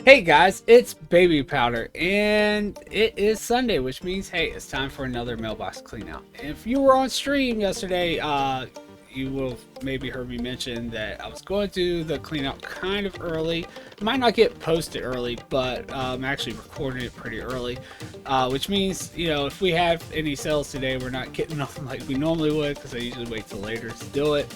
Hey guys, it's Babypowder, and it is Sunday, which means, hey, it's time for another Mailbox Cleanout. If you were on stream yesterday, you will maybe heard me mention that I was going to do the cleanout kind of early. It might not get posted early, but I'm actually recording it pretty early, which means, if we have any sales today, we're not getting them like we normally would, because I usually wait till later to do it.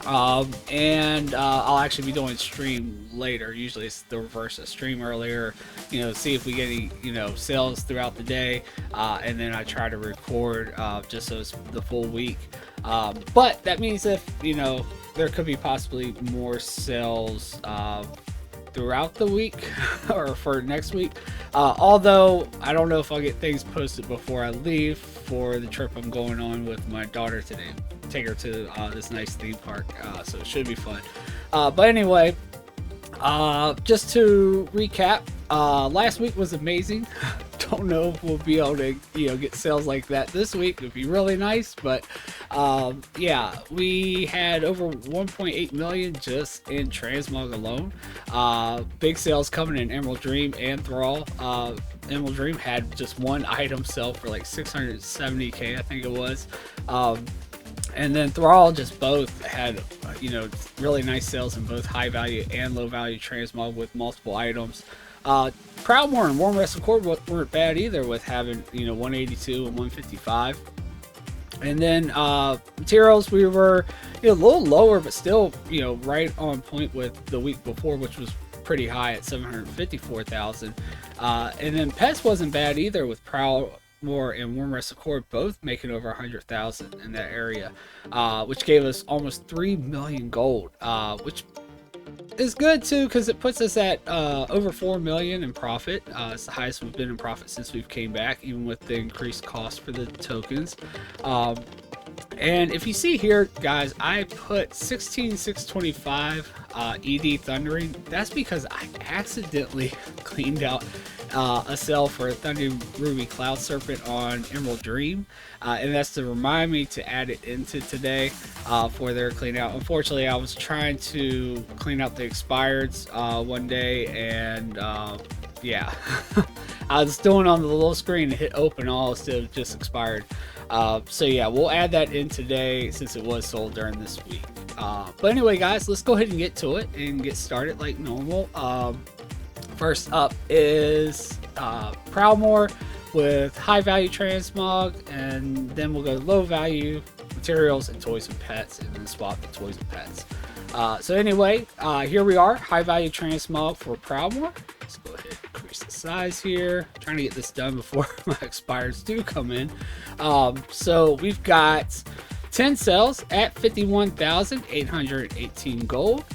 And I'll actually be doing stream later. Usually it's the reverse. I stream earlier, see if we get any, sales throughout the day, and then I try to record just so it's the full week. But that means if, there could be possibly more sales throughout the week or for next week. Although I don't know if I'll get things posted before I leave for the trip I'm going on with my daughter today. Take her to this nice theme park, so it should be fun. But anyway, just to recap, last week was amazing. Don't know if we'll be able to get sales like that this week. It'd be really nice, but yeah, we had over 1.8 million just in transmog alone. Big sales coming in Emerald Dream and Thrall. Emerald Dream had just one item sell for like 670k, I think it was. And then Thrall just both had, really nice sales in both high value and low value transmog with multiple items. Proudmoore and Warm Rest Accord weren't bad either, with having 182 and 155. And then materials, we were a little lower, but still right on point with the week before, which was pretty high at 754,000. And then pets wasn't bad either, with Proudmoore and Warm Rest Accord both making over 100,000 in that area, which gave us almost 3 million gold, which is good too, because it puts us at over 4 million in profit. It's the highest we've been in profit since we've came back, even with the increased cost for the tokens. And if you see here, guys, I put 16,625 ED Thundering. That's because I accidentally cleaned out a sell for a Thundering Ruby Cloud Serpent on Emerald Dream, and that's to remind me to add it into today for their clean out. Unfortunately, I was trying to clean out the expireds one day, and yeah, I was doing on the little screen to hit open all instead of just expired. So yeah, we'll add that in today since it was sold during this week. But anyway, guys, let's go ahead and get to it and get started like normal. First up is Proudmoore with high value transmog, and then we'll go low value materials and toys and pets, and then swap the toys and pets. So anyway, here we are, high value transmog for Proudmoore. Let's go ahead and increase the size here. I'm trying to get this done before my expires do come in. So we've got 10 sales at 51,818 gold.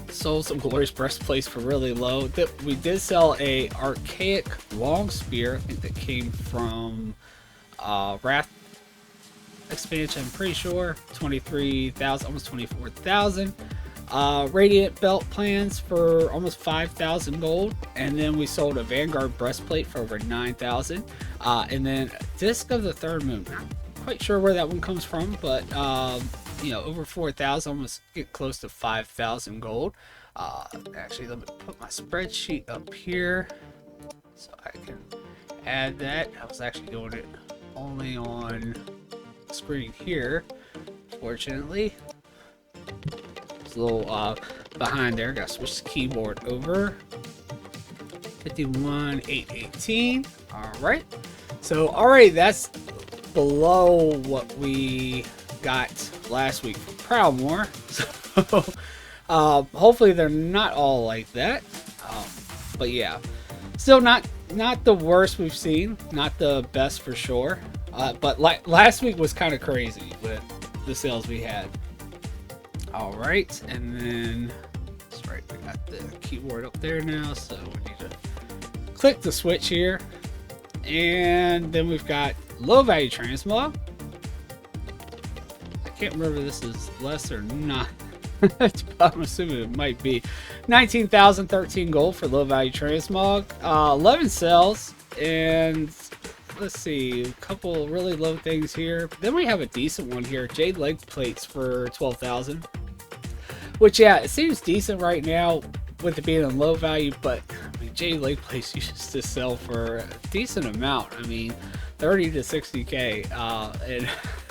Sold some glorious breastplates for really low. We did sell a archaic long spear, I think that came from Wrath expansion, I'm pretty sure. 23,000, almost 24,000. Radiant belt plans for almost 5,000 gold, and then we sold a Vanguard breastplate for over 9,000. And then Disc of the Third Moon. Not quite sure where that one comes from, but over 4,000, almost get close to 5,000 gold. Actually, let me put my spreadsheet up here so I can add that. I was actually doing it only on the screen here, fortunately. It's a little behind there. Gotta switch the keyboard over. 51,818. All right. So already that's below what we got last week for Proudmoore. So hopefully they're not all like that. But yeah, still not the worst we've seen. Not the best for sure. But last week was kind of crazy with the sales we had. All right, and then that's right. We got the keyboard up there now, so we need to click the switch here, and then we've got low value transmog. I can't remember if this is less or not. I'm assuming it might be 19,013 gold for low value transmog. 11 cells, and let's see, a couple really low things here. Then we have a decent one here, jade leg plates for 12,000. Which, yeah, it seems decent right now. with it being a low value, but I mean, Jade Lake Place used to sell for a decent amount. I mean, 30 to 60k,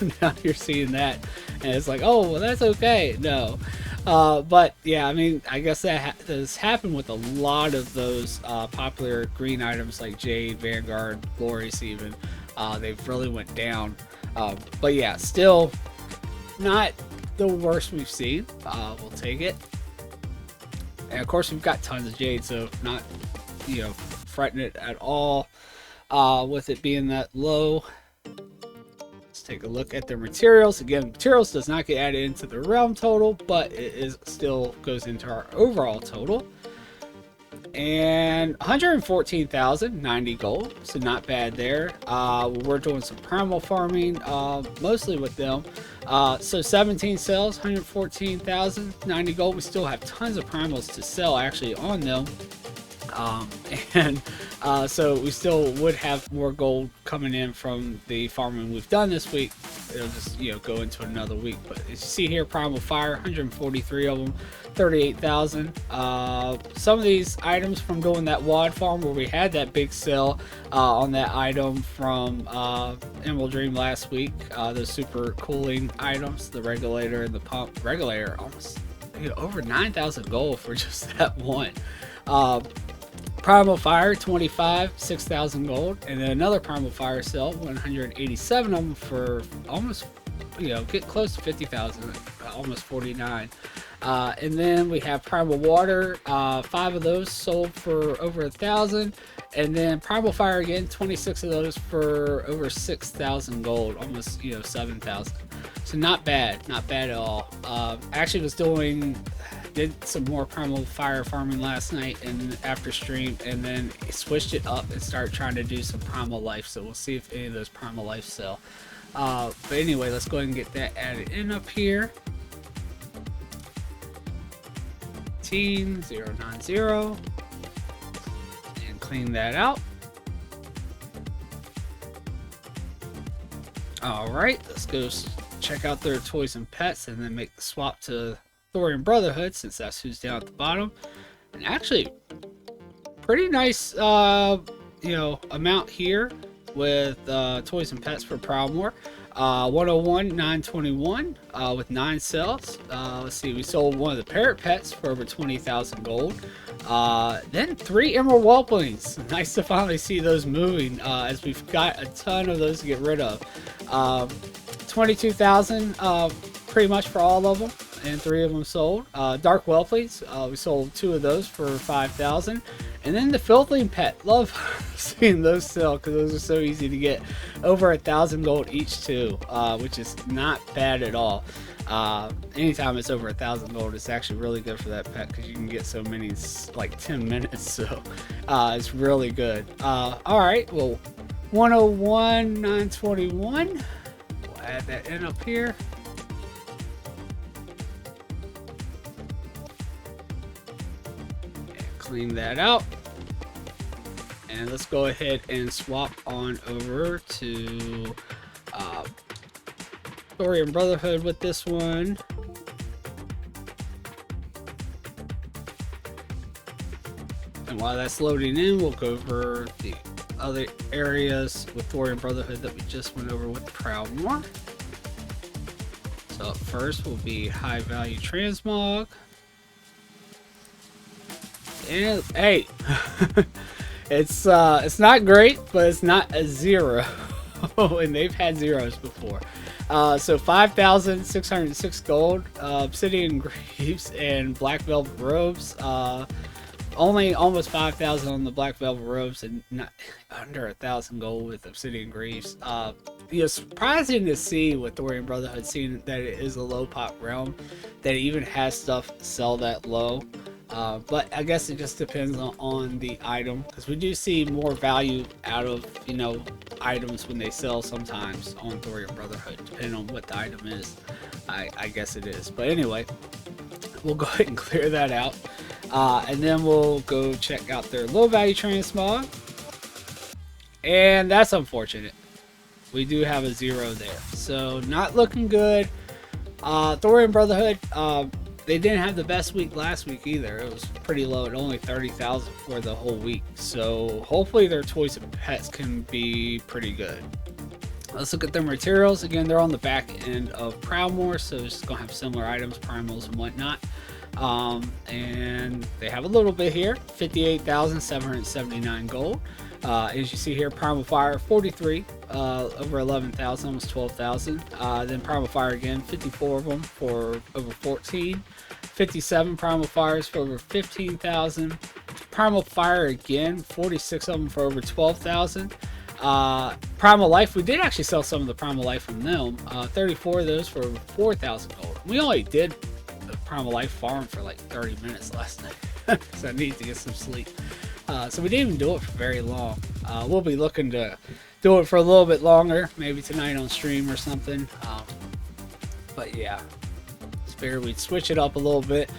and now you're seeing that, and it's like, oh, well, that's okay. No, but yeah, I mean, I guess that has happened with a lot of those popular green items like Jade, Vanguard, Glorious even. They've really went down, but yeah, still not the worst we've seen. We'll take it. And of course, we've got tons of Jade, so not, you know, fretting it at all with it being that low. Let's take a look at their materials. Again, materials does not get added into the realm total, but it is still goes into our overall total. And 114,090 gold, so not bad there. We're doing some primal farming, mostly with them. So 17 sales, 114,090 gold. We still have tons of primals to sell actually on them. So we still would have more gold coming in from the farming we've done this week. It'll just, you know, go into another week. But as you see here, primal fire, 143 of them, 38,000. Some of these items from doing that wad farm where we had that big sale on that item from Emerald Dream last week, those super cooling items, the regulator and the pump. Regulator almost, you know, over 9,000 gold for just that one. Primal Fire 25, 6,000 gold, and then another Primal Fire sale, 187 of them for almost, you know, get close to 50,000, almost 49. And then we have Primal Water, 5 of those sold for over 1,000, and then Primal Fire again, 26 of those for over 6,000 gold, almost, you know, 7,000. So not bad at all. Actually did some more Primal Fire farming last night and after stream, and then switched it up and started trying to do some Primal Life. So we'll see if any of those Primal Life sell. But anyway, let's go ahead and get that added in up here. 18090, and clean that out. All right, let's go check out their toys and pets, and then make the swap to Thorium Brotherhood, since that's who's down at the bottom. And actually, pretty nice, you know, amount here with toys and pets for Proudmoore. 101, 921 with 9 sales. Let's see, we sold one of the parrot pets for over 20,000 gold. Then 3 emerald whelplings. Nice to finally see those moving, as we've got a ton of those to get rid of. 22,000 pretty much for all of them, and 3 of them sold. Dark whelplings, we sold 2 of those for 5,000. And then the filthling pet, love seeing those sell because those are so easy to get, over 1,000 gold each too, which is not bad at all. Anytime it's over 1,000 gold, it's actually really good for that pet because you can get so many in like 10 minutes. So it's really good. All right, well, 101, 921. We'll add that in up here. Clean that out, and let's go ahead and swap on over to Thorium Brotherhood with this one. And while that's loading in, we'll go over the other areas with Thorium Brotherhood that we just went over with Proudmoore. So up first will be high value transmog. And hey, it's not great, but it's not a 0. And they've had zeros before. So 5,606 gold, obsidian greaves and black velvet robes. Only almost 5,000 on the black velvet robes, and not under 1,000 gold with obsidian greaves. You know, surprising to see with Thorium Brotherhood, seeing that it is a low pop realm, that it even has stuff sell that low. But I guess it just depends on the item, because we do see more value out of, you know, items when they sell sometimes on Thorium Brotherhood, depending on what the item is. I guess it is. But anyway, we'll go ahead and clear that out, and then we'll go check out their low value transmog, and that's unfortunate. We do have a 0 there, so not looking good. Thorium Brotherhood, they didn't have the best week last week either. It was pretty low at only 30,000 for the whole week. So hopefully their toys and pets can be pretty good. Let's look at their materials. Again, they're on the back end of Proudmoore, so it's just gonna have similar items, primals and whatnot. And they have a little bit here, 58,779 gold. As you see here, Primal Fire 43, over 11,000, almost 12,000. Then Primal Fire again, 54 of them for over 14. 57 Primal Fires for over 15,000. Primal Fire again, 46 of them for over 12,000. Primal Life, we did actually sell some of the Primal Life from them. 34 of those for over 4,000 gold. We only did the Primal Life farm for like 30 minutes last night, so I need to get some sleep. So we didn't even do it for very long. We'll be looking to do it for a little bit longer, maybe tonight on stream or something. But yeah, figured we'd switch it up a little bit.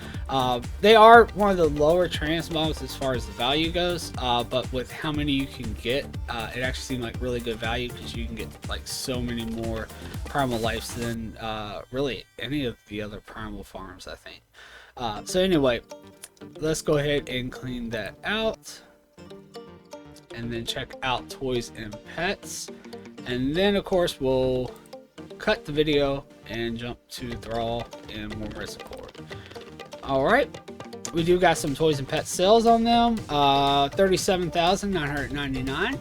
They are one of the lower transmogs as far as the value goes, but with how many you can get, it actually seemed like really good value because you can get like so many more Primal Lives than really any of the other Primal farms, I think. So anyway, let's go ahead and clean that out, and then check out toys and pets, and then of course we'll cut the video and jump to Thrall and more Reservoir. Alright, we do got some toys and pet sales on them. 37,999,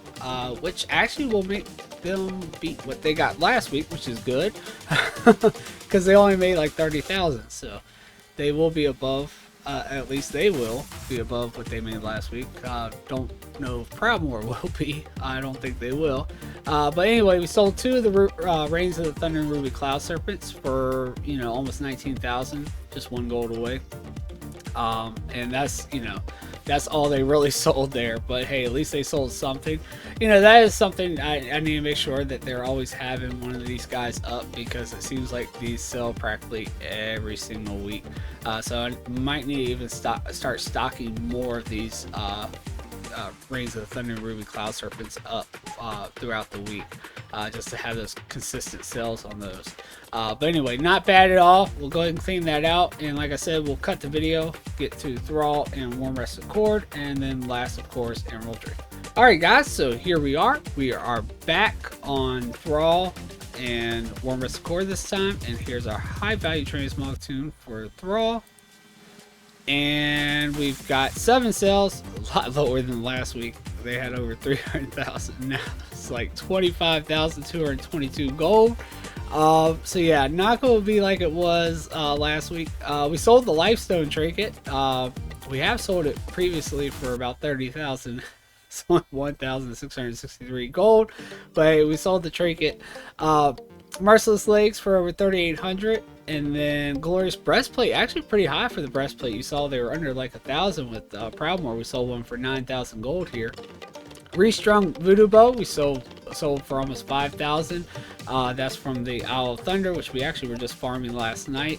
which actually will make them beat what they got last week, which is good because they only made like 30,000, so they will be above. At least they will be above what they made last week. Don't know if Proudmoore will be. I don't think they will. But anyway, we sold 2 of the Reigns of the Thunder and Ruby Cloud Serpents for, you know, almost 19,000, just 1 gold away. And that's, you know, that's all they really sold there. But hey, at least they sold something. You know, that is something I need to make sure that they're always having one of these guys up, because it seems like these sell practically every single week. So I might need to even start stocking more of these Reigns of the Thunder and Ruby Cloud Serpents up throughout the week, just to have those consistent sales on those. But anyway, not bad at all. We'll go ahead and clean that out, and like I said, we'll cut the video, get to Thrall and Warm Rested Cord, and then last, of course, Emerald Dream. Alright guys, so here we are back on Thrall and Warm Rested Cord this time, and here's our high value transmog tune for Thrall. And we've got 7 sales, a lot lower than last week. They had over 300,000. Now it's like 25,222 gold. So yeah, not going to be like it was last week. We sold the Lifestone trinket. We have sold it previously for about 30,000. It's only 1,663 gold, but we sold the trinket. Merciless Legs for over 3,800. And then Glorious Breastplate, actually pretty high for the breastplate. You saw they were under like 1,000 with Proudmoore. We sold one for 9,000 gold here. Restrung Voodoo Bow, we sold for almost 5,000. That's from the Owl of Thunder, which we actually were just farming last night.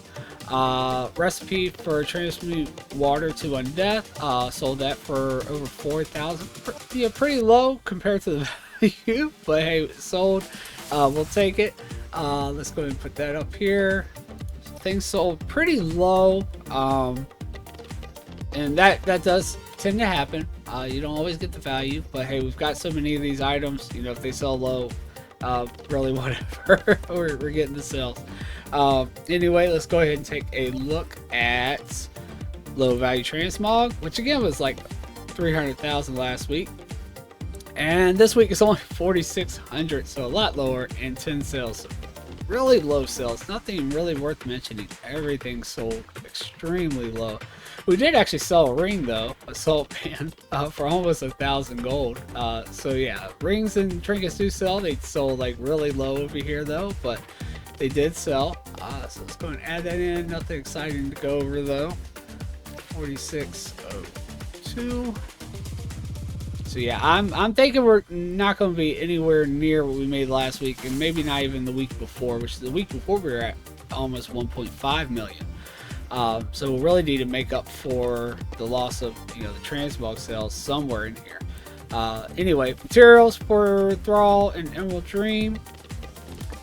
Recipe for Transmute Water to Undeath, sold that for over 4,000. Yeah, pretty low compared to the value, but hey, it sold. We'll take it. Let's go ahead and put that up here. Things sold pretty low, and that does tend to happen. You don't always get the value, but hey, we've got so many of these items, you know, if they sell low, really whatever, we're getting the sales. Anyway, let's go ahead and take a look at low value transmog, which again was like 300,000 last week, and this week it's only 4,600, so a lot lower, and 10 sales. So really low sales, nothing really worth mentioning. Everything sold extremely low. We did actually sell a ring though, a salt pan, for almost 1,000 gold. So yeah, rings and trinkets do sell. They sold like really low over here though, but they did sell. So let's go and add that in. Nothing exciting to go over though. 4602. So yeah, I'm thinking we're not going to be anywhere near what we made last week, and maybe not even the week before, which the week before we were at almost 1.5 million. So we'll really need to make up for the loss of, you know, the transmog sales somewhere in here. Anyway, materials for Thrall and Emerald Dream.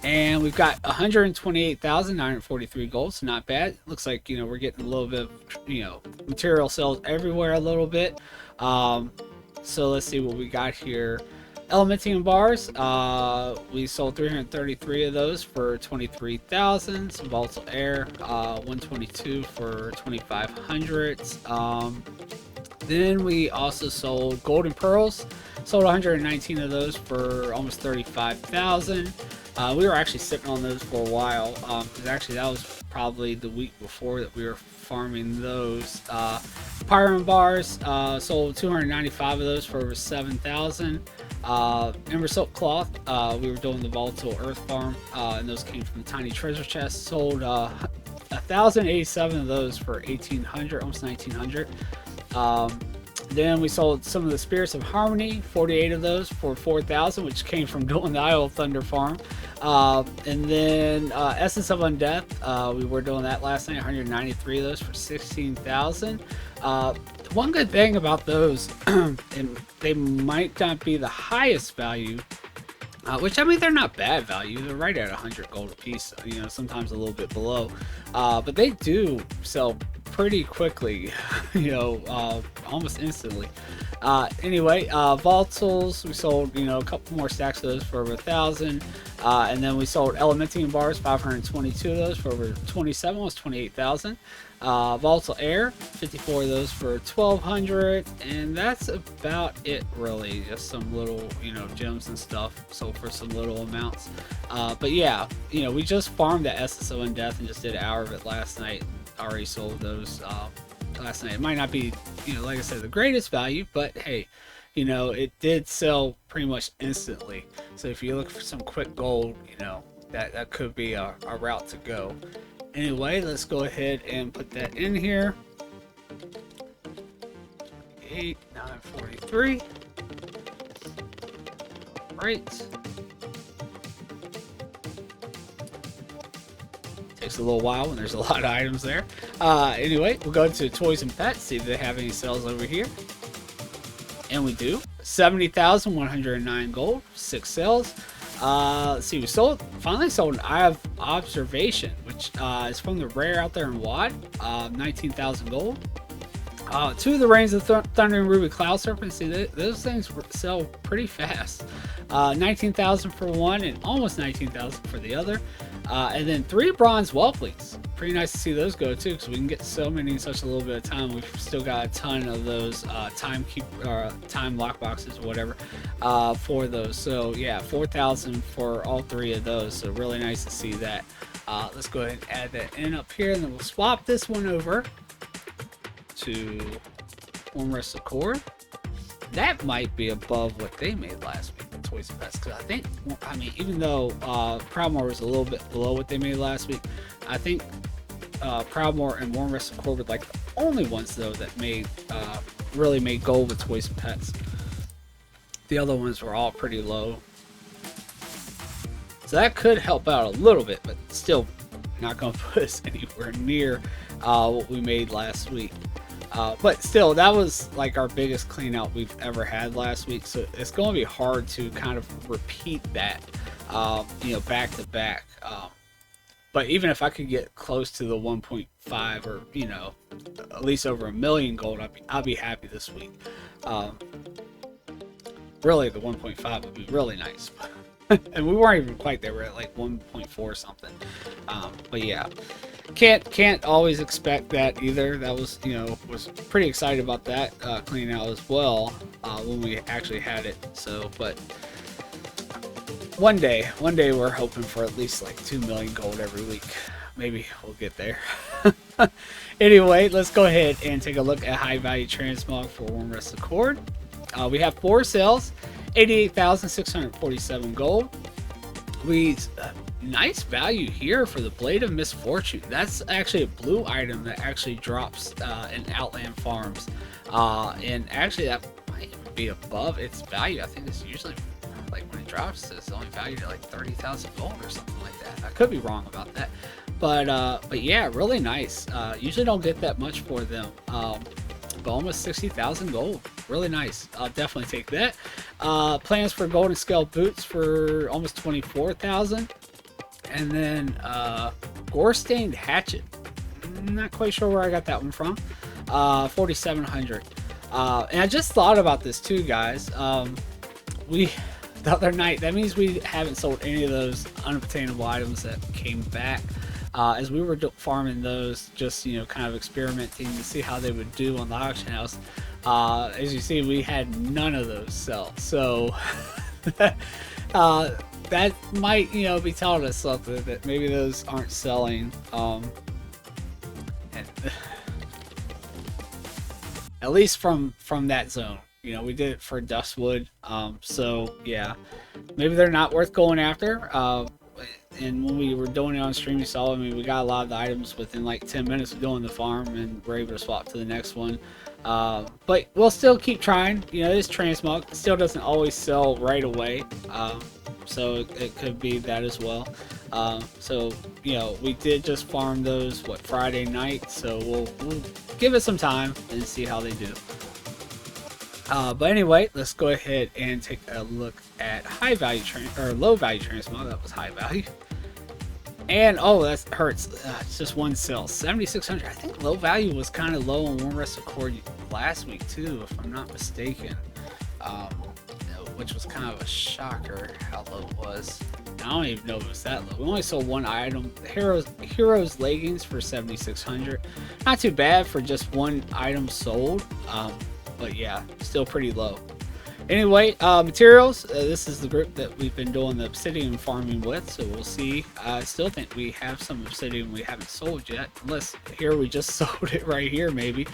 And we've got 128,943 gold, so not bad. Looks like, you know, we're getting a little bit of, you know, material sales everywhere a little bit. So let's see what we got here. Elementium bars, we sold 333 of those for 23,000. Some volatile air, 122 for 2,500. Then we also sold golden pearls, sold 119 of those for almost 35,000. We were actually sitting on those for a while, because actually that was probably the week before that we were farming those. Pyron bars, sold 295 of those for over 7,000. Ember silk cloth, we were doing the volatile earth farm, and those came from the tiny treasure chest. Sold 1,087 of those for 1,800, almost 1,900. Then we sold some of the Spirits of Harmony, 48 of those for 4,000, which came from doing the Isle of Thunder farm. And then Essence of Undeath, we were doing that last night, 193 of those for 16,000. One good thing about those, and they might not be the highest value, which, I mean, they're not bad value. They're right at 100 gold a piece, you know, sometimes a little bit below. But they do sell pretty quickly, you know, almost instantly. Anyway, volatiles, we sold, you know, a couple more stacks of those for over 1,000. And then we sold Elementium bars, 522 of those for over 27, almost 28,000. Volatile air, 54 of those for 1,200, and that's about it, really. Just some little, you know, gems and stuff sold for some little amounts. But yeah, you know, we just farmed the Essence of Undeath and just did an hour of it last night. Already sold those last night. It might not be, you know, like I said, the greatest value, but hey, you know, it did sell pretty much instantly. So if you look for some quick gold, you know, that could be a route to go. Anyway, let's go ahead and put that in here. 8,943. Right. Takes a little while when there's a lot of items there. Anyway, we'll go to Toys and Pets, see if they have any sales over here. And we do. 70,109 gold, 6 sales. Let's see, we finally sold an Eye of Observation, which is from the rare out there in WoD, 19,000 gold. 2 of the Reigns of Thunder and Ruby Cloud Serpent. See, those things sell pretty fast. 19,000 for one and almost 19,000 for the other. And then 3 bronze Whelplings. Pretty nice to see those go too, because we can get so many in such a little bit of time. We've still got a ton of those time lock boxes or whatever for those. So yeah, 4,000 for all 3 of those. So really nice to see that. Let's go ahead and add that in up here, and then we'll swap this one over to Warm Rest Accord. That might be above what they made last week with Toys and Pets, because I mean, even though Proudmoore was a little bit below what they made last week, I think Proudmoore and Warm Rest Accord were like the only ones though that made really made gold with Toys and Pets. The other ones were all pretty low, so that could help out a little bit, but still not going to put us anywhere near what we made last week. But still, that was like our biggest clean out we've ever had last week, so it's going to be hard to kind of repeat that, you know, back to back. But even if I could get close to the 1.5, or, you know, at least over 1 million gold, I'll be happy this week. Really, the 1.5 would be really nice. And we weren't even quite there. We're at like 1.4 something. But yeah, can't always expect that either. That was, you know, was pretty excited about that cleaning out as well when we actually had it. So, but one day we're hoping for at least like 2 million gold every week. Maybe we'll get there. Anyway, let's go ahead and take a look at high value transmog for Warm Rest Accord. We have 4 sales, 88,647 gold. Nice value here for the Blade of Misfortune. That's actually a blue item that actually drops in Outland Farms, and actually that might even be above its value. I think it's usually, like, when it drops, it's only valued at like 30,000 gold or something like that. I could be wrong about that, but yeah, really nice. Usually don't get that much for them, but almost 60,000 gold. Really nice. I'll definitely take that. Plans for Golden Scale boots for almost 24,000. And then gore stained hatchet. Not quite sure where I got that one from. 4,700. And I just thought about this too, guys. The other night, that means we haven't sold any of those unobtainable items that came back. As we were farming those, just, you know, kind of experimenting to see how they would do on the auction house. As you see, we had none of those sell. So that might, you know, be telling us something, that maybe those aren't selling. At least from that zone. You know, we did it for Dustwood. So yeah, maybe they're not worth going after. And when we were doing it on stream, you saw, I mean, we got a lot of the items within like 10 minutes of doing the farm, and we're able to swap to the next one. But we'll still keep trying. You know, this transmog still doesn't always sell right away. So it could be that as well. So, you know, we did just farm those, what, Friday night. So we'll give it some time and see how they do. But anyway, let's go ahead and take a look at high value low value transmog. That was high value. And oh, that hurts. It's just one sale, 7,600. I think low value was kind of low on One Rested Core last week too, if I'm not mistaken. Which was kind of a shocker how low it was. I don't even know if it was that low. We only sold one item, Heroes leggings for 7,600. Not too bad for just one item sold. But yeah, still pretty low. Anyway, materials. This is the group that we've been doing the obsidian farming with, so we'll see. I still think we have some obsidian we haven't sold yet, unless here we just sold it right here maybe.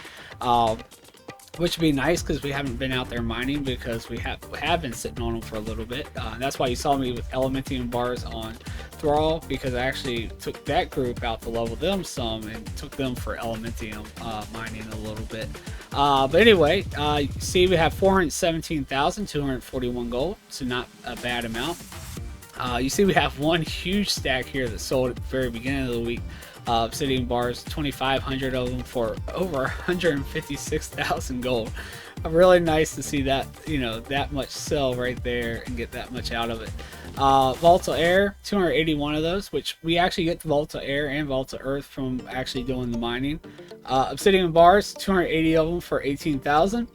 Which would be nice because we haven't been out there mining, because we have been sitting on them for a little bit. That's why you saw me with Elementium bars on Thrall, because I actually took that group out to level them some and took them for Elementium mining a little bit. But anyway, you see we have 417,241 gold, so not a bad amount. You see we have one huge stack here that sold at the very beginning of the week. Obsidian bars, 2,500 of them for over 156,000 gold. Really nice to see that, you know, that much sell right there and get that much out of it. Volta Air, 281 of those, which we actually get the Volta Air and Volta Earth from actually doing the mining. Obsidian bars, 280 of them for 18,000.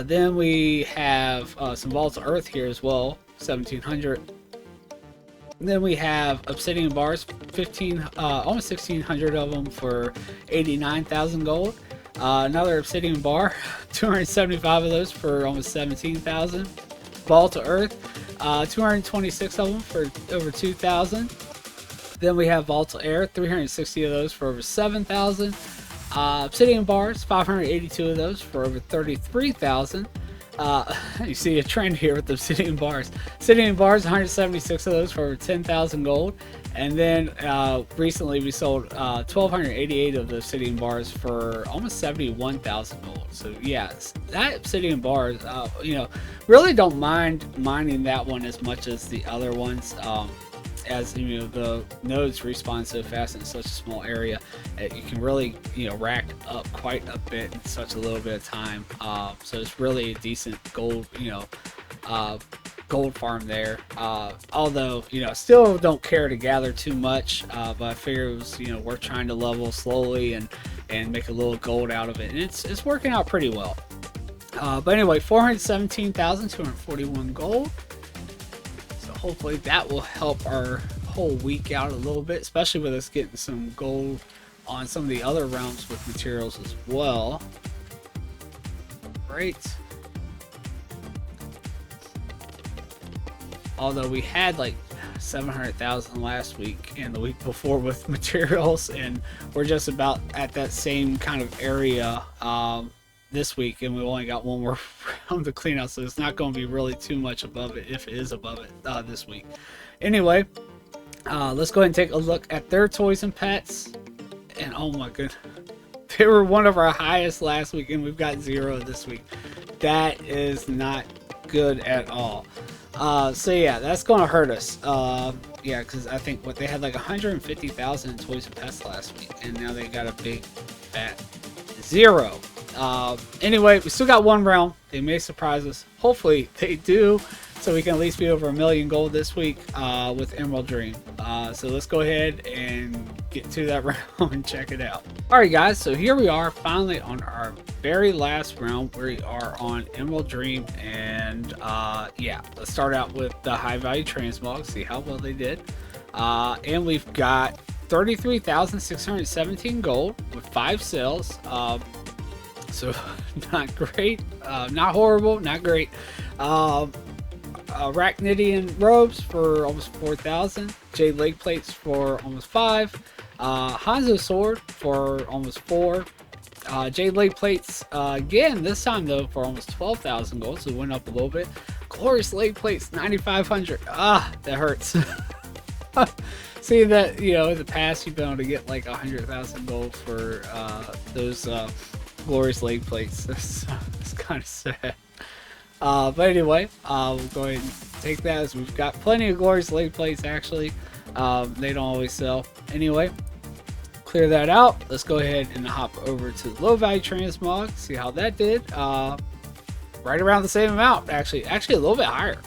Then we have some Volta Earth here as well, 1,700. Then we have obsidian bars, almost 1,600 of them for 89,000 gold. Another obsidian bar, 275 of those for almost 17,000. Volta Earth, 226 of them for over 2,000. Then we have Volta Air, 360 of those for over 7,000. Obsidian bars, 582 of those for over 33,000. You see a trend here with the obsidian bars. Obsidian bars, 176 of those for over 10,000 gold. And then recently we sold 1,288 of the obsidian bars for almost 71,000 gold. So yeah, that obsidian bars, you know, really don't mind mining that one as much as the other ones. As you know, the nodes respawn so fast in such a small area, you can really, you know, rack up quite a bit in such a little bit of time. So it's really a decent gold, you know, gold farm there. Although, you know, still don't care to gather too much, but I figure it was, you know, worth trying to level slowly and make a little gold out of it, and it's working out pretty well. But anyway, 417,241 gold. Hopefully that will help our whole week out a little bit, especially with us getting some gold on some of the other realms with materials as well. Great. Although we had like 700,000 last week and the week before with materials, and we're just about at that same kind of area this week, and we only got one more round to clean out, so it's not going to be really too much above it, if it is above it this week. Anyway, let's go ahead and take a look at their toys and pets. And oh my goodness, they were one of our highest last week, and we've got 0 this week. That is not good at all. So yeah, that's going to hurt us. Yeah, because I think what they had like 150,000 in toys and pets last week, and now they got a big fat 0. Anyway, we still got one round. They may surprise us. Hopefully they do. so we can at least be over 1,000,000 gold this week with Emerald Dream. So let's go ahead and get to that round and check it out. Alright guys, so here we are finally on our very last round. We are on Emerald Dream, and yeah, let's start out with the high value transmog, see how well they did. And we've got 33,617 gold with 5 sales. So not great, not horrible, not great. Arachnidian robes for almost 4,000. Jade leg plates for almost 5. Hanzo sword for almost 4. Jade leg plates again this time though for almost 12,000 gold, so it went up a little bit. Glorious leg plates 9,500. That hurts. See that, you know, in the past you've been able to get like 100,000 gold for those glorious leg plates. It's kind of sad. But anyway, we'll go ahead and take that, as we've got plenty of glorious leg plates actually. They don't always sell. Anyway, clear that out. Let's go ahead and hop over to the low value transmog, see how that did. Right around the same amount, actually a little bit higher.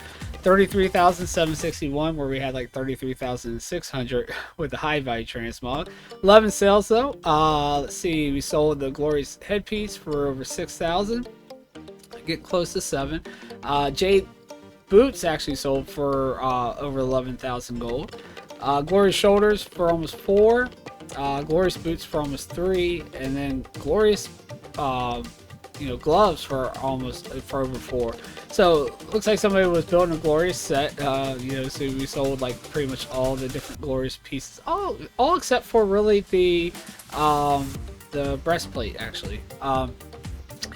33,761, where we had like 33,600 with the high value transmog. 11 sales though. Let's see, we sold the glorious headpiece for over 6,000. Get close to 7. Jade boots actually sold for over 11,000 gold. Glorious shoulders for almost 4. Glorious boots for almost 3, and then glorious gloves for over 4. So looks like somebody was building a glorious set. So we sold like pretty much all the different glorious pieces, all except for really the breastplate actually.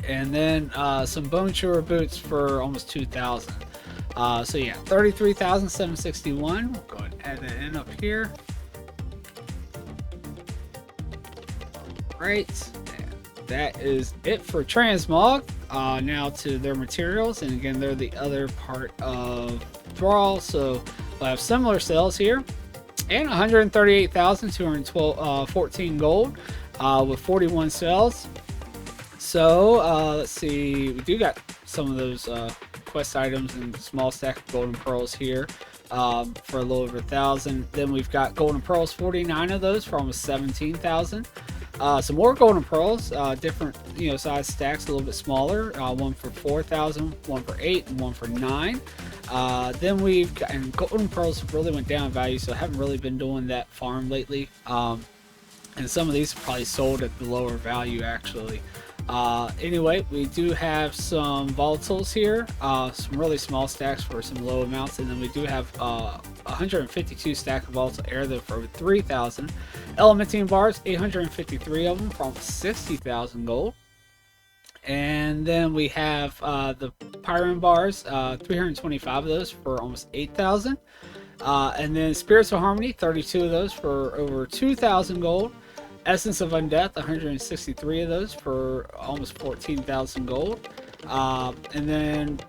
And then some bone chewer boots for almost 2,000. So yeah, 33,761. We'll go ahead and add that in up here. Right, and that is it for transmog. Now to their materials, and again they're the other part of Thrall, so we'll have similar sales here, and 138,214 gold with 41 sales. So let's see, we do got some of those quest items and small stack of golden pearls here for a little over 1,000. Then we've got golden pearls, 49 of those for almost 17,000. Some more golden pearls, different size stacks, a little bit smaller. One for 4,000, one for 8, and one for 9. Then we've got, and golden pearls really went down in value, so I haven't really been doing that farm lately. And some of these are probably sold at the lower value actually. Anyway, we do have some volatiles here, some really small stacks for some low amounts, and then we do have 152 stack of volatile air though for over 3,000. Elementine bars, 853 of them for almost 60,000 gold. And then we have the Pyron bars, 325 of those for almost 8,000. And then Spirits of Harmony, 32 of those for over 2,000 gold. Essence of Undeath, 163 of those for almost 14,000 gold. And then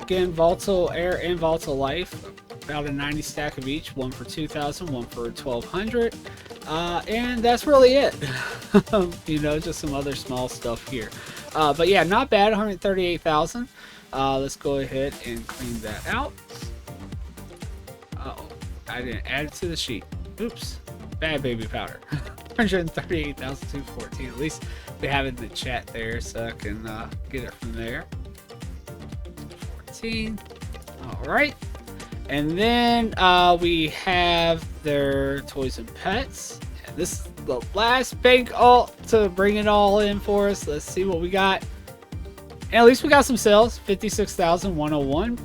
again, Volatile Air and Volatile Life, about a 90 stack of each, one for 2,000, one for 1,200. And that's really it. Just some other small stuff here. But yeah, not bad, 138,000. Let's go ahead and clean that out. Uh-oh, I didn't add it to the sheet. Oops, bad baby powder. 138,214. At least they have it in the chat there, so I can get it from there. 14. All right, and then we have their toys and pets. And this is the last big alt to bring it all in for us. Let's see what we got. And at least we got some sales. 56,101.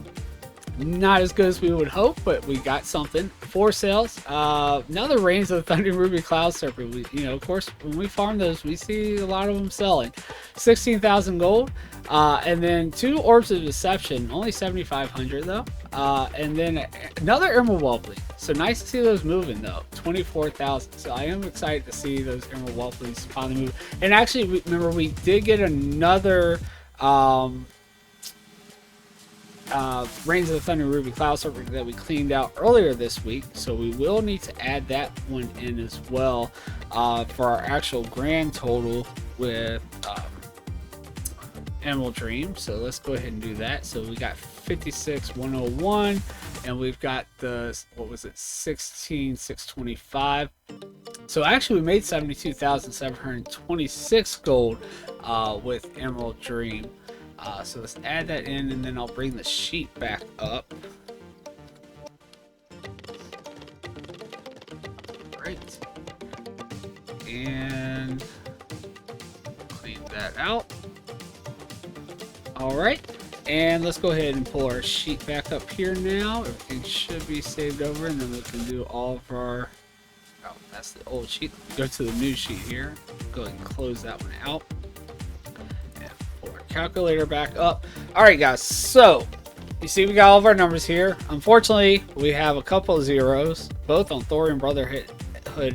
Not as good as we would hope, but we got something. 4 sales. Another Reigns of the Thunder Ruby Cloud Serpent. Of course, when we farm those, we see a lot of them selling. 16,000 gold. And then 2 Orbs of Deception, only 7,500 though. And then another Emerald Whelpling. So nice to see those moving though. 24,000. So I am excited to see those Emerald Whelplings finally move. And actually, remember we did get another Reigns of the Thunder Ruby Cloud Serpent that we cleaned out earlier this week, so we will need to add that one in as well for our actual grand total with Emerald Dream. So let's go ahead and do that. So we got 56,101, and we've got the, what was it, 16,625. So actually we made 72,726 gold with Emerald Dream. So let's add that in, and then I'll bring the sheet back up. Right. And clean that out. Alright. And let's go ahead and pull our sheet back up here now. Everything should be saved over, and then we can do all of our... Oh, that's the old sheet. Go to the new sheet here. Go ahead and close that one out. And pull our calculator back up. Alright guys, so you see we got all of our numbers here. Unfortunately, we have a couple of zeros, both on Thorium Brotherhood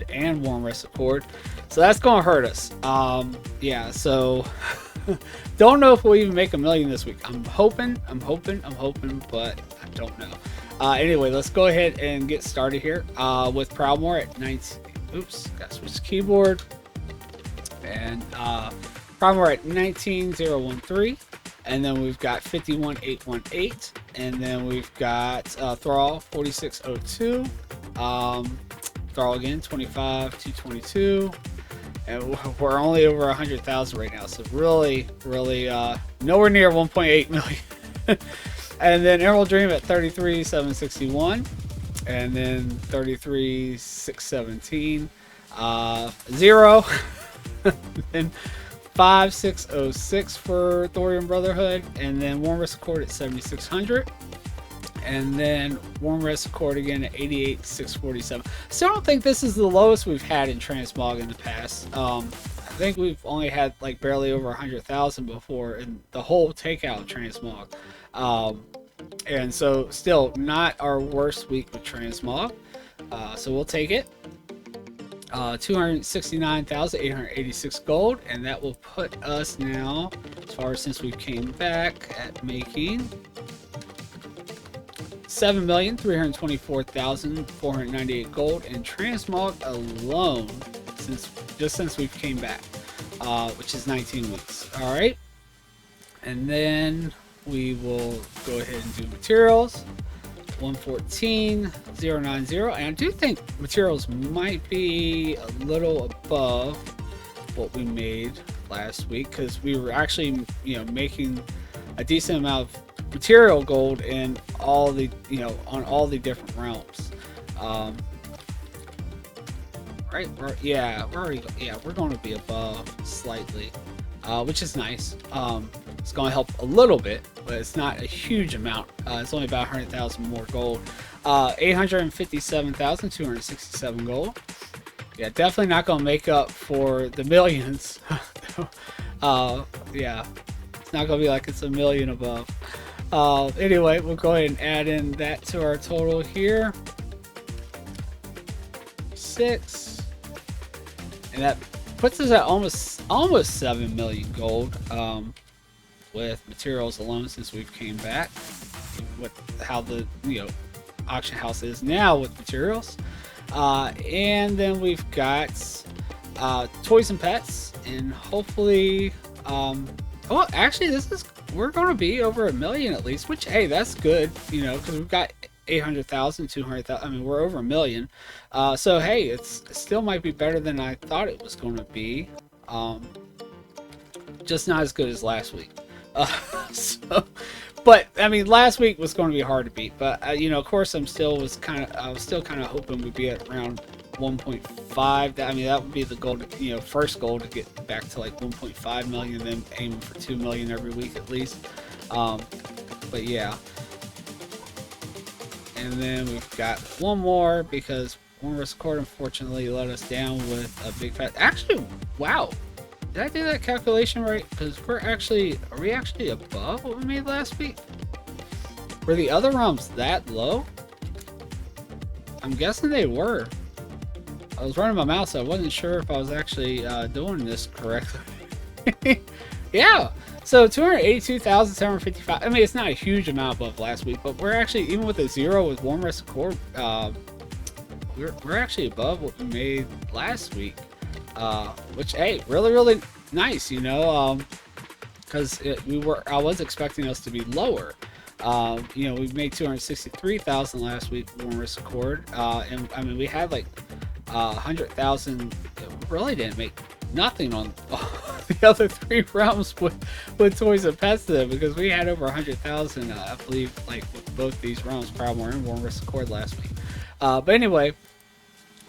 and Warm Rest Accord. So that's going to hurt us. Yeah, so don't know if we'll even make $1 million this week. I'm hoping, but I don't know. Anyway, let's go ahead and get started here with Proudmoore at 19. Oops, got to switch the keyboard. And Proudmoore at 19,013. And then we've got 51,818. And then we've got Thrall 4602. Thrall again 25,222. And we're only over 100,000 right now, so really nowhere near 1.8 million. And then Emerald Dream at 33,761, and then 33,617, 0, then 5,606 for Thorium Brotherhood, and then Warm Rest Accord at 7,600. And then Warm Rest Accord again at 88,647. Still don't think this is the lowest we've had in transmog in the past. I think we've only had like barely over 100,000 before in the whole takeout transmog. And so still not our worst week with transmog. So we'll take it. 269,886 gold, and that will put us now, as far as since we came back, at making 7,324,498 gold in transmog alone since we've came back, which is 19 weeks. All right, and then we will go ahead and do materials 114,090, and I do think materials might be a little above what we made last week, because we were actually making a decent amount of material gold in all the on all the different realms. Right, we're going to be above slightly, which is nice. It's going to help a little bit, but it's not a huge amount. It's only about 100,000 more gold. 857,267 gold. Yeah, definitely not going to make up for the millions. Yeah, it's not going to be like it's $1 million above. Anyway, we'll go ahead and add in that to our total here. 6, and that puts us at almost 7 million gold with materials alone since we've came back. With how the auction house is now with materials, and then we've got toys and pets, and hopefully, well, actually, we're going to be over 1 million at least, which, hey, that's good, because we've got 800,000, 200,000. I mean, we're over 1 million. So, hey, it still might be better than I thought it was going to be. Just not as good as last week. But I mean, last week was going to be hard to beat. But of course, I was still kind of hoping we'd be at around 1.5. I mean, that would be the goal, first goal to get back to like 1.5 million, then aiming for 2 million every week at least. But yeah. And then we've got one more because Warm Rest Accord unfortunately let us down with a big fat. Actually, wow. Did I do that calculation right? Because are we actually above what we made last week? Were the other realms that low? I'm guessing they were. I was running my mouse, so I wasn't sure if I was actually doing this correctly. Yeah, so 282,755. I mean, it's not a huge amount above last week, but we're actually, even with a 0 with Warm Rest Accord, we're actually above what we made last week. Which, hey, really nice, because I was expecting us to be lower. You know, we made 263,000 last week when we record, and I mean we had like 100,000. Really didn't make nothing on the other 3 realms with toys and pets then, because we had over 100,000, I believe, like with both these realms, Proudmoore and Warren record last week. But anyway,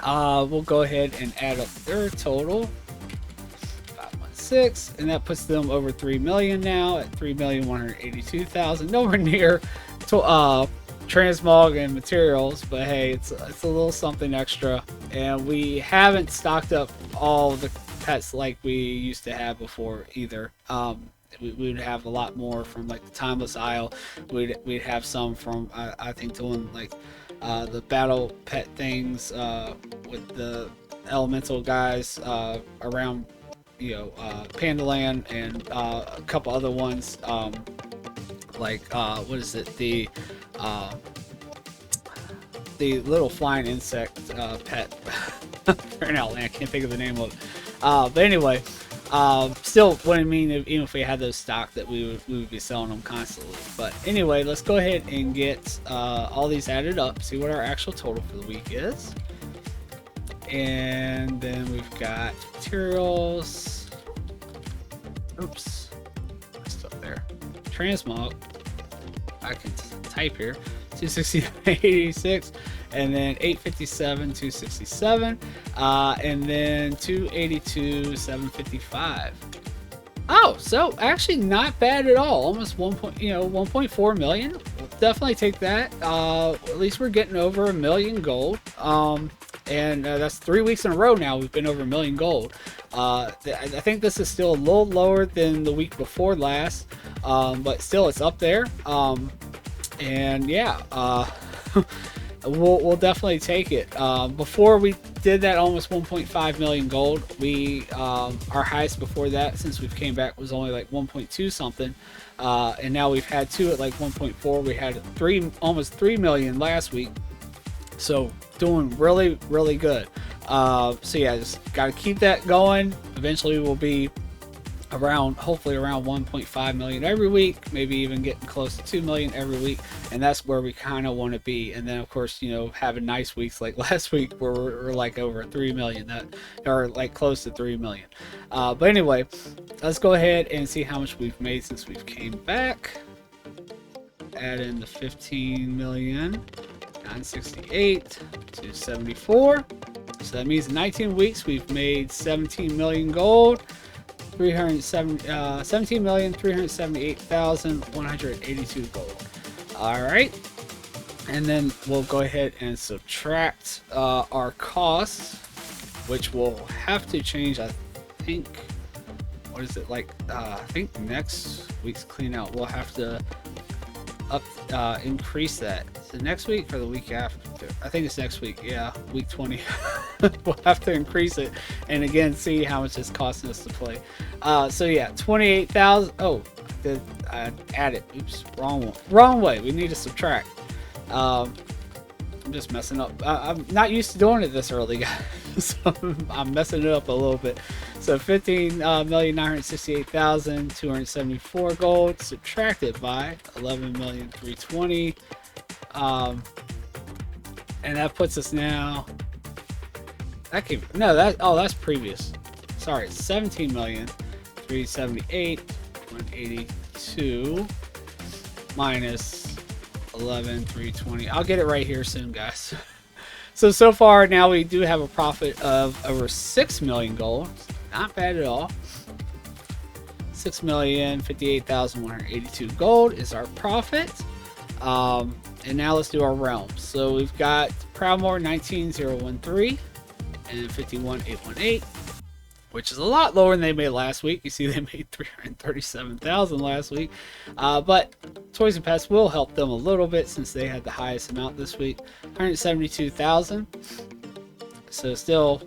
we'll go ahead and add up their total. 516, and that puts them over 3 million now at 3,182,000. Nowhere near to transmog and materials, but hey, it's a little something extra. And we haven't stocked up all the pets like we used to have before either. We would have a lot more from like the Timeless Isle. We'd have some from I think doing like the battle pet things with the elemental guys around, you know, Pandaland, and a couple other ones like what is it, the little flying insect pet. Right now, I can't think of the name of it. But anyway, still wouldn't mean even if we had those stock that we would be selling them constantly. But anyway, let's go ahead and get all these added up, see what our actual total for the week is. And then we've got materials. Oops, messed up there. Transmog. I can type here. 269.86, and then 857, 267, and then 282,755. Oh, so actually not bad at all. Almost 1.4 million. We'll definitely take that. At least we're getting over 1 million gold. And that's 3 weeks in a row now we've been over 1 million gold. I think this is still a little lower than the week before last, but still it's up there. And yeah, we'll definitely take it. Before we did that almost 1.5 million gold, we our highest before that since we've came back was only like 1.2 something, and now we've had 2 at like 1.4. We had almost 3 million last week, so doing really good. So yeah, just got to keep that going. Eventually we'll be hopefully around 1.5 million every week, maybe even getting close to 2 million every week, and that's where we kind of want to be. And then of course, you know, having nice weeks like last week where we're like over 3 million, that are like close to 3 million. But anyway, let's go ahead and see how much we've made since we've came back. Add in the 15 million 968 to 74, so that means in 19 weeks we've made 17 million gold, 17,378,182 gold. All right, and then we'll go ahead and subtract our costs, which will have to change. I think, what is it like? I think next week's clean out we'll have to increase that. So next week or the week after? I think it's next week. Yeah, week 20. We'll have to increase it, and again see how much it's costing us to play. So yeah, 28,000. Oh, I added. Oops, wrong way. We need to subtract. I'm just messing up. I'm not used to doing it this early, guys. So I'm messing it up a little bit. So 15,968,274 gold subtracted by 11,320,000, and that puts us now. That's previous. Sorry, 17,378,182 minus 11,320. I'll get it right here soon, guys. So far now we do have a profit of over 6 million gold. Not bad at all. 6,058,182 gold is our profit. And now let's do our realms. So we've got Proudmoore 19,013 and 51,818, which is a lot lower than they made last week. You see they made 337,000 last week. But Toys and Pets will help them a little bit since they had the highest amount this week, 172,000. So still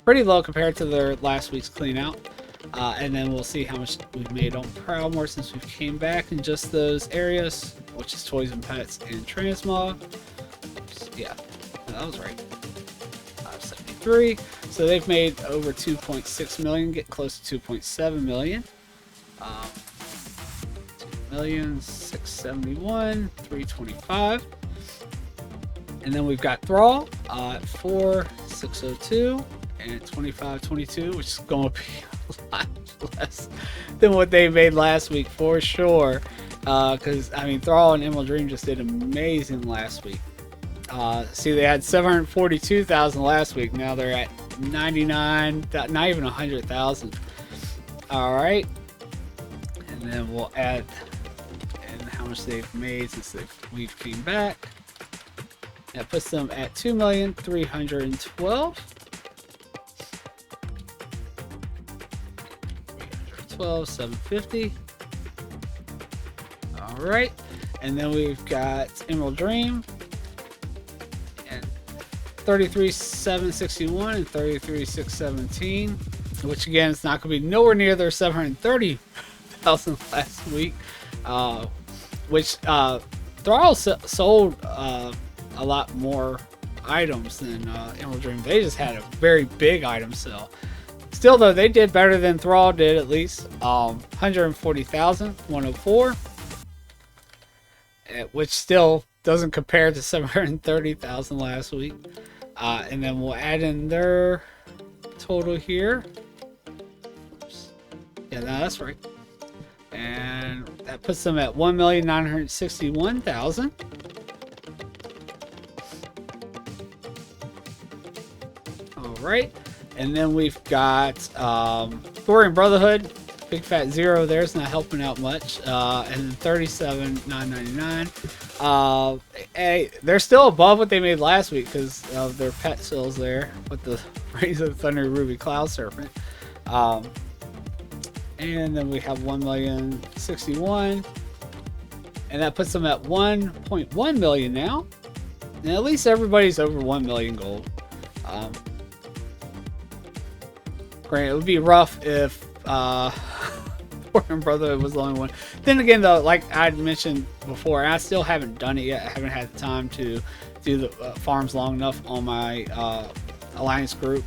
pretty low compared to their last week's clean out. And then we'll see how much we've made on Proudmoore since we came back in just those areas, which is Toys and Pets and Transmog. Yeah, that was right. 573. So they've made over 2.6 million, get close to 2.7 million. $2,671,325. And then we've got Thrall at 4,602 and 2522, which is going to be a lot less than what they made last week for sure. Because I mean, Thrall and Emerald Dream just did amazing last week. See, they had 742,000 last week. Now they're at 99, not even 100,000. All right, and then we'll add in how much they've made since we've came back. That puts them at 2,312,000. 750. All right, and then we've got Emerald Dream and 33,761 and 33,617, which again is not going to be nowhere near their 730,000 last week. Which Thrall sold a lot more items than Emerald Dream. They just had a very big item sale. Still though, they did better than Thrall did at least. 140,104, which still doesn't compare to 730,000 last week. And then we'll add in their total here. Oops. Yeah, no, that's right. And that puts them at 1,961,000. All right. And then we've got Thorium Brotherhood. Big fat zero there's not helping out much. And then 37,999. Hey, they're still above what they made last week because of their pet sales there with the Rays of the Thunder Ruby Cloud Serpent. And then we have 1,061,000. And that puts them at 1.1 million now. And at least everybody's over 1 million gold. Granted, it would be rough if Thorium Brotherhood was the only one. Then again, though, like I mentioned before, I still haven't done it yet. I haven't had the time to do the farms long enough on my Alliance group,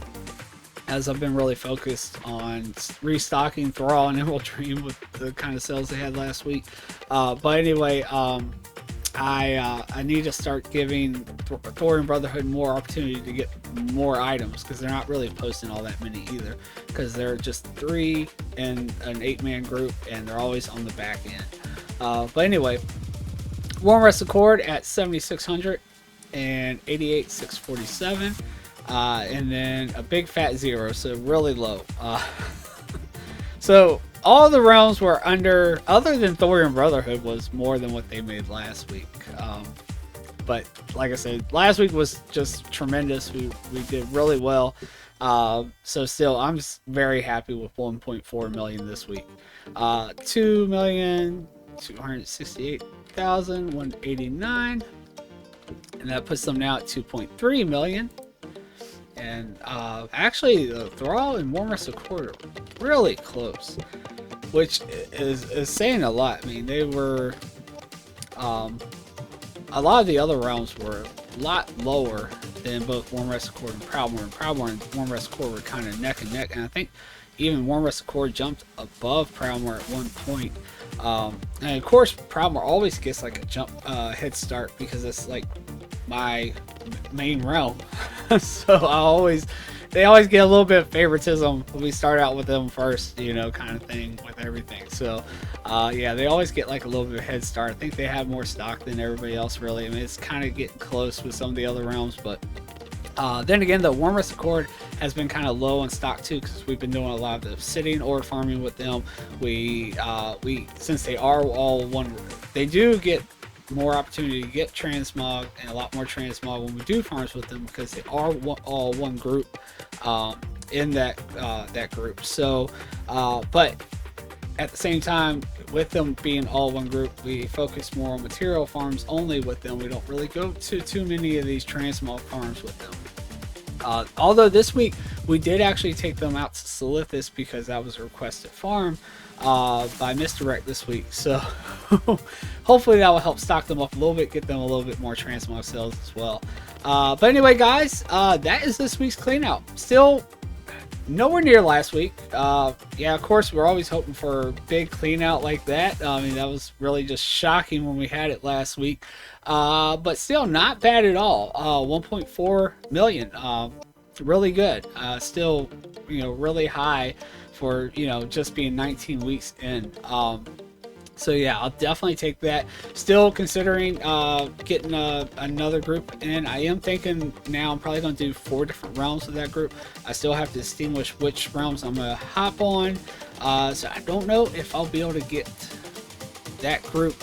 as I've been really focused on restocking Thrall and Emerald Dream with the kind of sales they had last week. But anyway, I need to start giving Thorium Brotherhood more opportunity to get more items, because they're not really posting all that many either, because they're just 3 in an 8-man group and they're always on the back end. But anyway, Warm Rest Accord at 7,600 and 88,647, and then a big fat 0, so really low. So all the realms were under, other than Thorium Brotherhood, was more than what they made last week. But like I said, last week was just tremendous. We did really well. So still, I'm just very happy with 1.4 million this week. 2,268,189, and that puts them now at 2.3 million. And actually, the Thrall and Warm Rest Accord are really close, which is saying a lot. I mean, they were a lot of the other realms were a lot lower than both Warm Rest Accord and Proudmoore. And Proudmoore and Warm Rest Accord were kind of neck and neck, and I think even Warm Rest Accord jumped above Proudmoore at one point. And of course, Proudmoore always gets like a jump head start because it's like my main realm. So they always get a little bit of favoritism when we start out with them first, you know, kind of thing with everything. So yeah, they always get like a little bit of head start. I think they have more stock than everybody else, really. I mean, it's kind of getting close with some of the other realms, but then again, the Warm Rest Accord has been kind of low on stock too, because we've been doing a lot of the obsidian ore farming with them. We since they are all one, they do get more opportunity to get transmog, and a lot more transmog when we do farms with them, because they are all one group in that group. So but at the same time, with them being all one group, we focus more on material farms only with them. We don't really go to too many of these transmog farms with them. Although this week we did actually take them out to Silithus, because that was a requested farm by Misdirect this week. So hopefully that will help stock them up a little bit, get them a little bit more transmog sales as well. But anyway, guys, that is this week's clean out. Still nowhere near last week. Yeah, of course, we're always hoping for a big clean out like that. I mean, that was really just shocking when we had it last week. But still not bad at all. 1.4 million. Really good. Still, really high for, just being 19 weeks in. So yeah, I'll definitely take that. Still considering getting another group in. I am thinking now I'm probably going to do 4 different realms of that group. I still have to distinguish which realms I'm going to hop on. So I don't know if I'll be able to get that group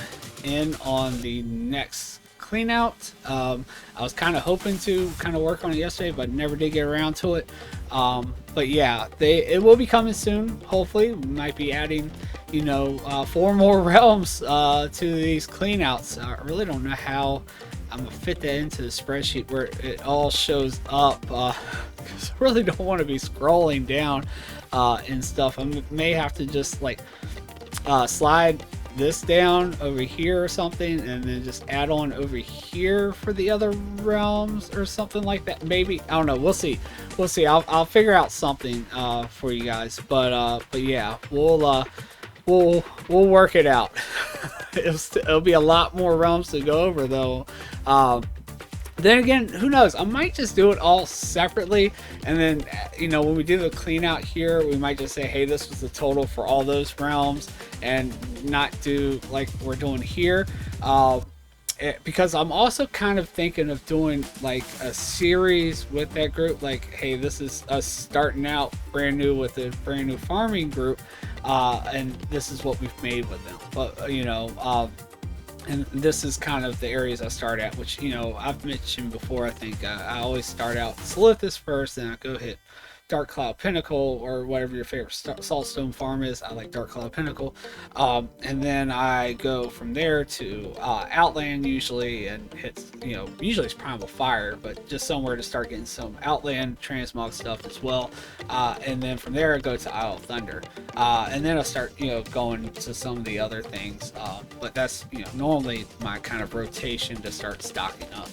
in on the next clean out. I was kind of hoping to work on it yesterday, but never did get around to it. But yeah, it will be coming soon. Hopefully, we might be adding 4 more realms to these cleanouts. I really don't know how I'm gonna fit that into the spreadsheet where it all shows up, because I really don't want to be scrolling down and stuff. I may have to just like slide this down over here or something, and then just add on over here for the other realms or something like that. Maybe, I don't know, we'll see. I'll figure out something for you guys, but yeah, we'll work it out. It'll be a lot more realms to go over though. Then again, who knows? I might just do it all separately, and then when we do the clean out here, we might just say, hey, this was the total for all those realms, and not do like we're doing here. Because I'm also kind of thinking of doing like a series with that group, like, hey, this is us starting out brand new with a brand new farming group, and this is what we've made with them. But and this is kind of the areas I start at, which I've mentioned before. I think I always start out Solithus first, then I go hit Dark Cloud Pinnacle, or whatever your favorite Saltstone farm is. I like Dark Cloud Pinnacle, and then I go from there to Outland usually, and hits usually it's Primal Fire, but just somewhere to start getting some Outland transmog stuff as well, and then from there I go to Isle of Thunder, and then I start going to some of the other things, but that's normally my kind of rotation to start stocking up.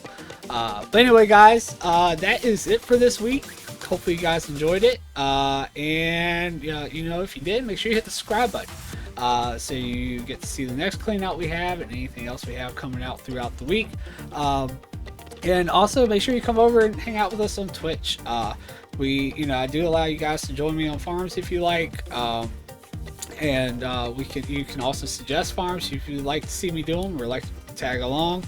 But anyway, guys, that is it for this week. Hopefully you guys enjoyed it, and if you did, make sure you hit the subscribe button, so you get to see the next clean out we have and anything else we have coming out throughout the week. And also make sure you come over and hang out with us on Twitch. I do allow you guys to join me on farms if you like, and you can also suggest farms if you'd like to see me do them or like to tag along.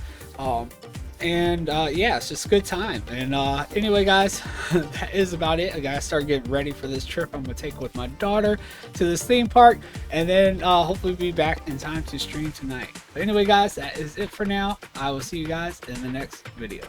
And yeah, it's just a good time. And anyway, guys, that is about it. I gotta start getting ready for this trip I'm gonna take with my daughter to this theme park, and then hopefully be back in time to stream tonight. But anyway, guys, that is it for now. I will see you guys in the next video.